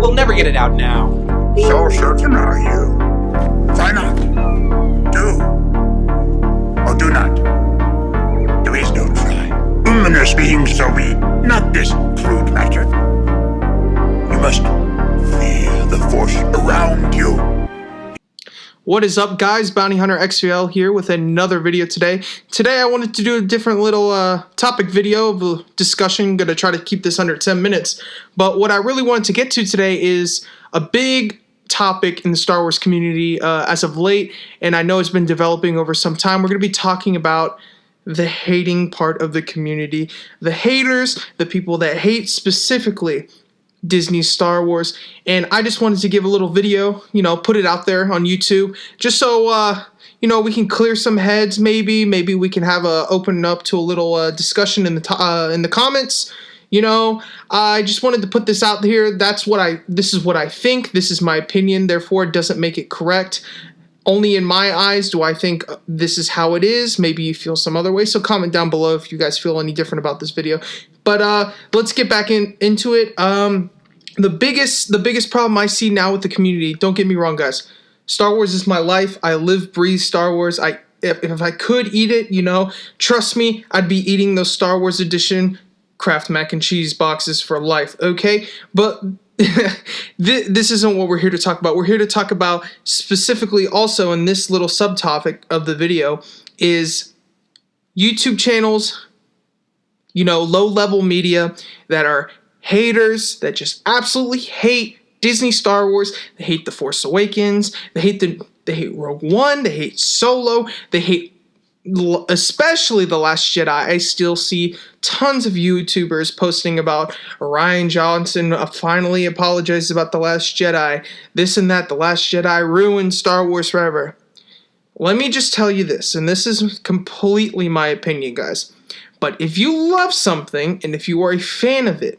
We'll never get it out now. So certain are you? Try not. Do. Or do not. There is no try. Luminous beings shall be, not this crude matter. You must feel the force around you. What is up, guys? Bounty Hunter XVL here with another video today. Today I wanted to do a different little topic video of a discussion. Going to try to keep this under 10 minutes. But what I really wanted to get to today is a big topic in the Star Wars community as of late, and I know it's been developing over some time. We're going to be talking about the hating part of the community. The haters, the people that hate specifically Disney Star Wars, and I just wanted to give a little video, put it out there on YouTube, just so we can clear some heads. Maybe we can have open up to a little discussion in the comments. I just wanted to put this out here. This is what I think. This is my opinion. Therefore, it doesn't make it correct. Only in my eyes do I think this is how it is. Maybe you feel some other way. So comment down below if you guys feel any different about this video. But let's get back into it. The biggest problem I see now with the community, don't get me wrong, guys. Star Wars is my life. I live, breathe Star Wars. If I could eat it, trust me, I'd be eating those Star Wars edition Kraft mac and cheese boxes for life, okay? But this isn't what we're here to talk about. We're here to talk about specifically also in this little subtopic of the video is YouTube channels, low-level media that are haters, that just absolutely hate Disney Star Wars. They hate The Force Awakens. They hate Rogue One. They hate Solo. They hate especially The Last Jedi. I still see tons of YouTubers posting about Rian Johnson finally apologized about The Last Jedi. This and that. The Last Jedi ruined Star Wars forever. Let me just tell you this, and this is completely my opinion, guys. But if you love something, and if you are a fan of it,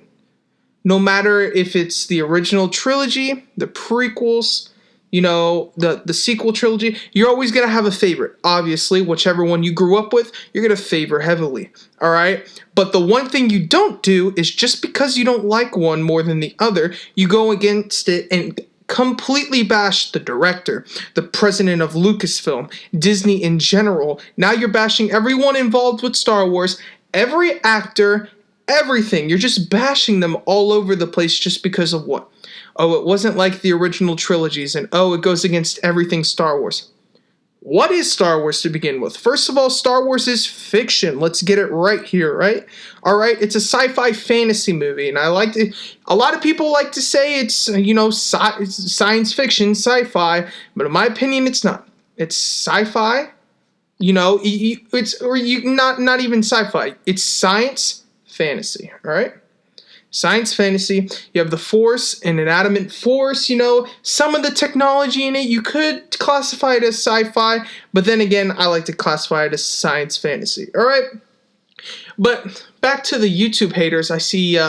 no matter if it's the original trilogy, the prequels, the sequel trilogy, you're always going to have a favorite. Obviously, whichever one you grew up with, you're going to favor heavily, all right? But the one thing you don't do is just because you don't like one more than the other, you go against it and completely bash the director, the president of Lucasfilm, Disney in general. Now you're bashing everyone involved with Star Wars, every actor, everything. You're just bashing them all over the place just because of what? Oh, it wasn't like the original trilogies, and oh, it goes against everything Star Wars. What is Star Wars to begin with? First of all, Star Wars is fiction. Let's get it right here, right? All right, it's a sci-fi fantasy movie, and a lot of people like to say it's, science fiction, sci-fi, but in my opinion, it's not. It's sci-fi, not even sci-fi. It's science fantasy, all right? Science fantasy, you have the Force, an inanimate force, some of the technology in it, you could classify it as sci-fi, but then again, I like to classify it as science fantasy, alright? But back to the YouTube haters, I see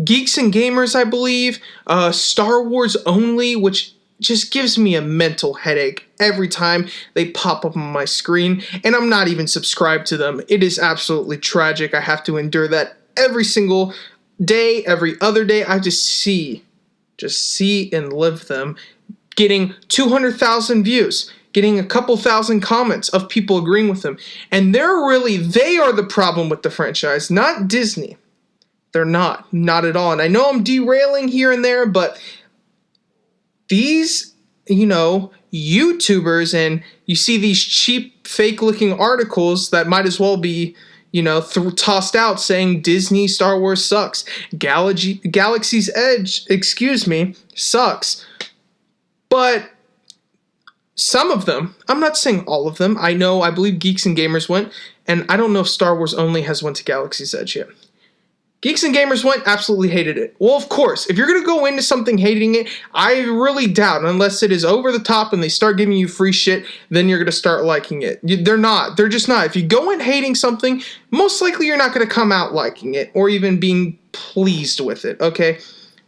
Geeks and Gamers, I believe, Star Wars Only, which just gives me a mental headache every time they pop up on my screen, and I'm not even subscribed to them. It is absolutely tragic. I have to endure that every single day, every other day. I just see and live them getting 200,000 views, getting a couple thousand comments of people agreeing with them, and they are the problem with the franchise, not Disney. They're not at all. And I know I'm derailing here and there, but these YouTubers, and you see these cheap fake looking articles that might as well be tossed out saying Disney Star Wars sucks. Galaxy's Edge, sucks. But some of them, I'm not saying all of them. I believe Geeks and Gamers went, and I don't know if Star Wars Only has went to Galaxy's Edge yet. Geeks and Gamers went, absolutely hated it. Well, of course, if you're going to go into something hating it, I really doubt, unless it is over the top and they start giving you free shit, then you're going to start liking it. They're not. They're just not. If you go in hating something, most likely you're not going to come out liking it or even being pleased with it, okay?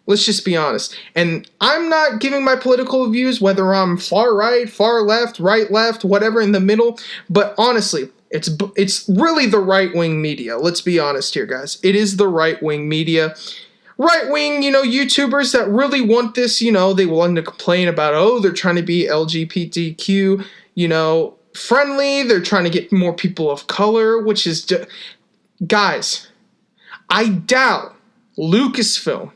Let's just be honest. And I'm not giving my political views, whether I'm far right, far left, right left, whatever in the middle, but honestly, It's really the right-wing media. Let's be honest here, guys. It is the right-wing media. Right-wing, YouTubers that really want this, they want to complain about, oh, they're trying to be LGBTQ, friendly. They're trying to get more people of color, which is guys, I doubt Lucasfilm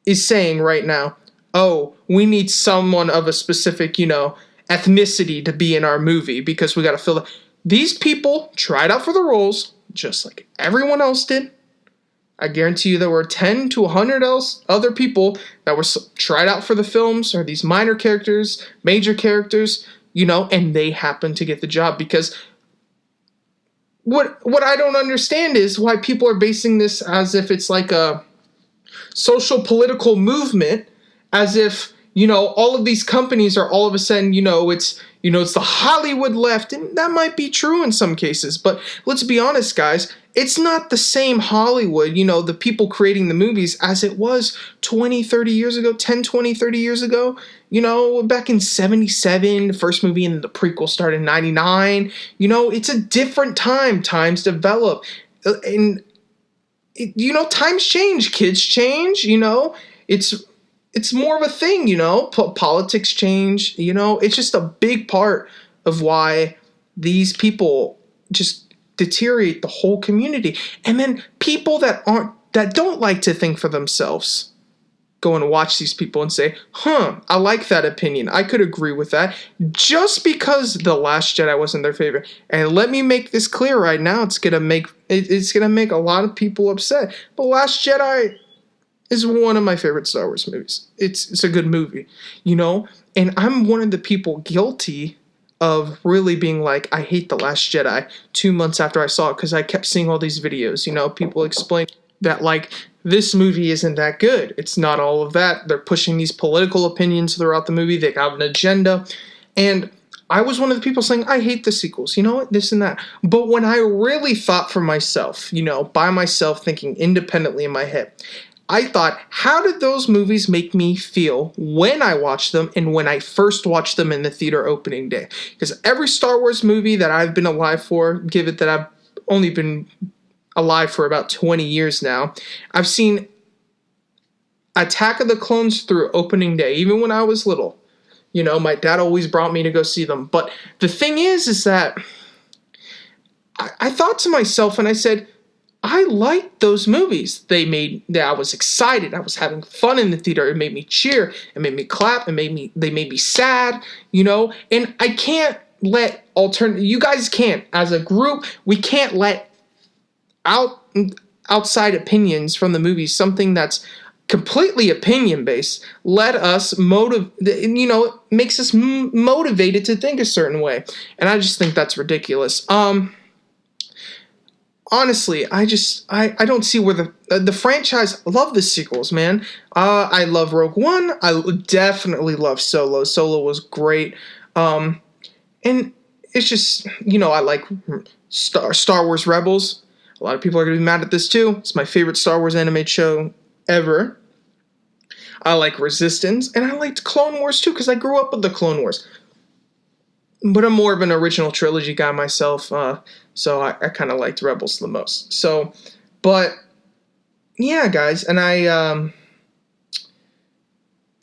is saying right now, oh, we need someone of a specific, ethnicity to be in our movie because we got to fill it. These people tried out for the roles just like everyone else did. I guarantee you there were 10 to 100 other people that were tried out for the films, or these minor characters, major characters, and they happened to get the job. Because what I don't understand is why people are basing this as if it's like a social political movement, as if, all of these companies are all of a sudden, it's the Hollywood left, and that might be true in some cases, but let's be honest, guys, it's not the same Hollywood, the people creating the movies as it was 20, 30 years ago, 10, 20, 30 years ago, back in 77, the first movie and the prequel started in 99, it's a different time, times develop, and, times change, kids change, it's more of a thing, politics change, it's just a big part of why these people just deteriorate the whole community. And then people that don't like to think for themselves go and watch these people and say, I like that opinion. I could agree with that just because The Last Jedi wasn't their favorite. And let me make this clear right now. It's going to make a lot of people upset. The Last Jedi is one of my favorite Star Wars movies. It's a good movie, and I'm one of the people guilty of really being like, I hate The Last Jedi 2 months after I saw it because I kept seeing all these videos, people explain that like this movie isn't that good. It's not all of that. They're pushing these political opinions throughout the movie. They have an agenda, and I was one of the people saying, I hate the sequels, this and that. But when I really thought for myself, by myself, thinking independently in my head, I thought, how did those movies make me feel when I watched them and when I first watched them in the theater opening day? Because every Star Wars movie that I've been alive for, give it that I've only been alive for about 20 years now, I've seen Attack of the Clones through opening day, even when I was little. My dad always brought me to go see them. But the thing is that I thought to myself and I said, I liked those movies. I was excited. I was having fun in the theater. It made me cheer. It made me clap. They made me sad, and I can't let you guys can't, as a group, we can't let outside opinions from the movies, something that's completely opinion based, let us it makes us motivated to think a certain way. And I just think that's ridiculous. Honestly, I don't see where the franchise. I love the sequels, man. I love Rogue One. I definitely love Solo. Solo was great. And it's just, I like Star Wars Rebels. A lot of people are going to be mad at this too. It's my favorite Star Wars animated show ever. I like Resistance, and I liked Clone Wars too because I grew up with the Clone Wars. But I'm more of an original trilogy guy myself, so I kind of liked Rebels the most. So, but yeah, guys, and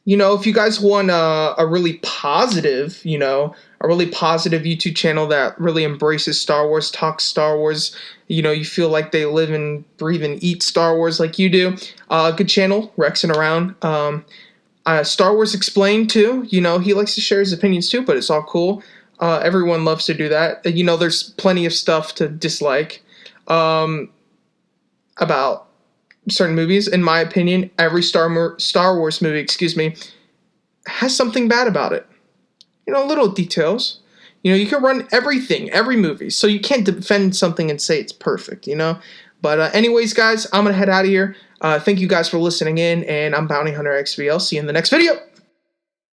if you guys want a really positive, a really positive YouTube channel that really embraces Star Wars, talks Star Wars, you feel like they live and breathe and eat Star Wars like you do, good channel, Rex and Around. Star Wars Explained too, he likes to share his opinions too, but it's all cool. Everyone loves to do that. There's plenty of stuff to dislike about certain movies. In my opinion, every Star Wars movie, has something bad about it. Little details. You can run every movie, so you can't defend something and say it's perfect, But anyways, guys, I'm going to head out of here. Thank you guys for listening in, and I'm Bounty Hunter XVL. See you in the next video.